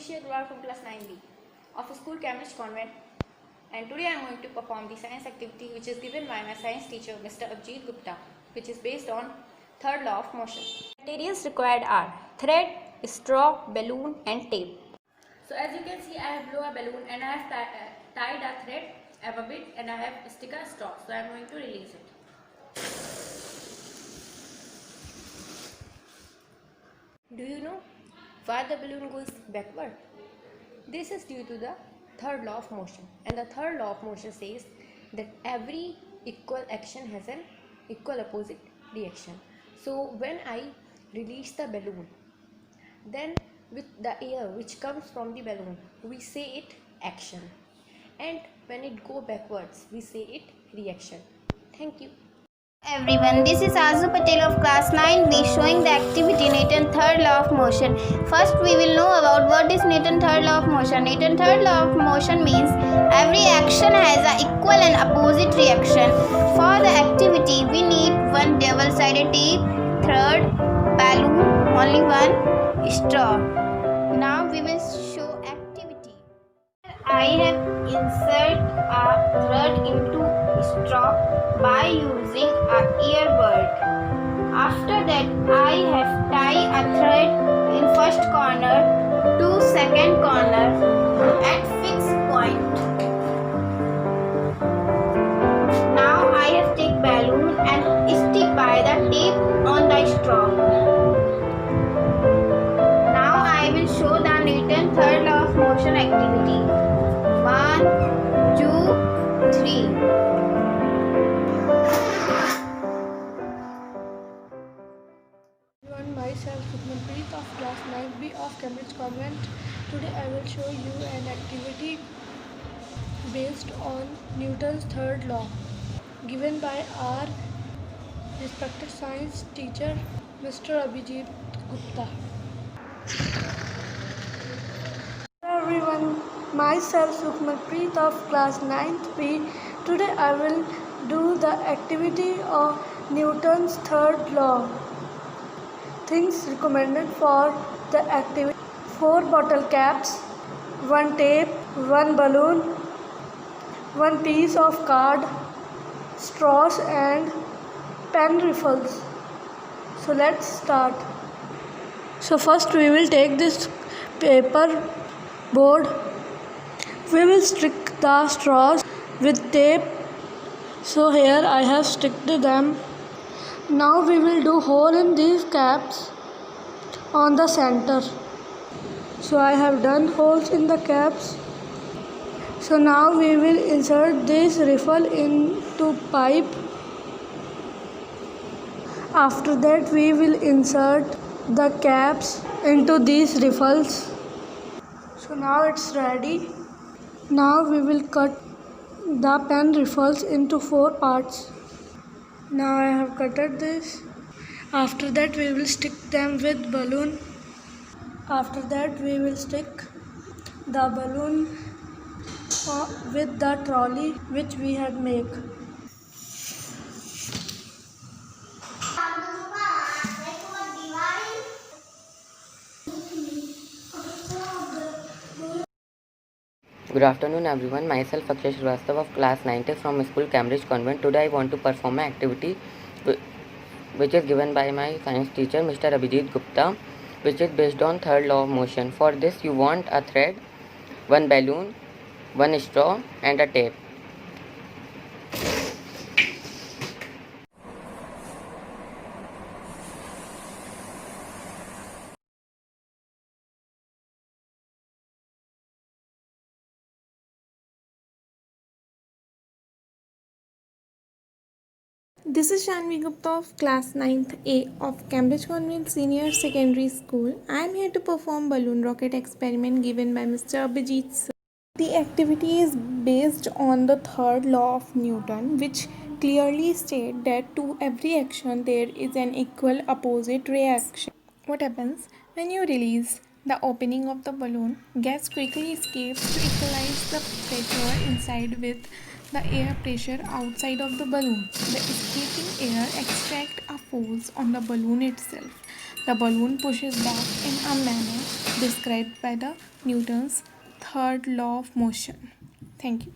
Anisha Agrawal from class 9B of School Cambridge Convent, and today I am going to perform the science activity which is given by my science teacher Mr. Abhijit Gupta, which is based on third law of motion. Materials required are thread, straw, balloon and tape. So as you can see, I have blown a balloon and I have tied a thread above it and I have stuck a straw. So I am going to release it. Do you know why the balloon goes backward? This is due to the third law of motion, and the third law of motion says that every equal action has an equal opposite reaction. So when I release the balloon, then with the air which comes from the balloon, we say it action, and when it go backwards, we say it reaction. Thank you. Everyone, this is Azu Patel of class 9B showing the activity Newton's third law of motion. First we will know about what is Newton's third law of motion. Newton's third law of motion means every action has an equal and opposite reaction. For the activity we need one double-sided tape, thread, balloon, only one straw. Now we will show activity. I have inserted a thread into straw by using a earbud. After that, I have tied a thread in first corner to second corner at fixed point. Now I have taken balloon and stick by the tape on the straw. Now I will show the Newton's third law of motion activity. 1, 2, 3. Myself, Sukhmanpreet of class 9B of Cambridge Convent. Today I will show you an activity based on Newton's third law given by our respected science teacher Mr. Abhijit Gupta. Hello everyone, myself Sukhmanpreet of class 9th B. Today I will do the activity of Newton's third law. Things recommended for the activity: 4 bottle caps, 1 tape, 1 balloon, 1 piece of card, straws and pen riffles. So let's start. So first we will take this paper board. We will stick the straws with tape. So here I have sticked them. Now we will do hole in these caps on the center. So I have done holes in the caps. So now we will insert this riffle into pipe. After that we will insert the caps into these riffles. So now it's ready. Now we will cut the pen riffles into 4 parts. Now I have cutted this. After that we will stick them with balloon. After that we will stick the balloon with the trolley which we had made. Good afternoon everyone, myself Akshay Shrivastava of class 9th from school Cambridge Convent. Today I want to perform an activity which is given by my science teacher Mr. Abhijit Gupta, which is based on third law of motion. For this you want a thread, 1 balloon, 1 straw and a tape. This is Shanvi Gupta of class 9th A of Cambridge Convent Senior Secondary School. I am here to perform balloon rocket experiment given by Mr. Abhijit sir. The activity is based on the third law of Newton, which clearly states that to every action there is an equal opposite reaction. What happens when you release the opening of the balloon? Gas quickly escapes to equalize the pressure inside with the air pressure outside of the balloon. The escaping air extracts a force on the balloon itself. The balloon pushes back in a manner described by the Newton's third law of motion. Thank you.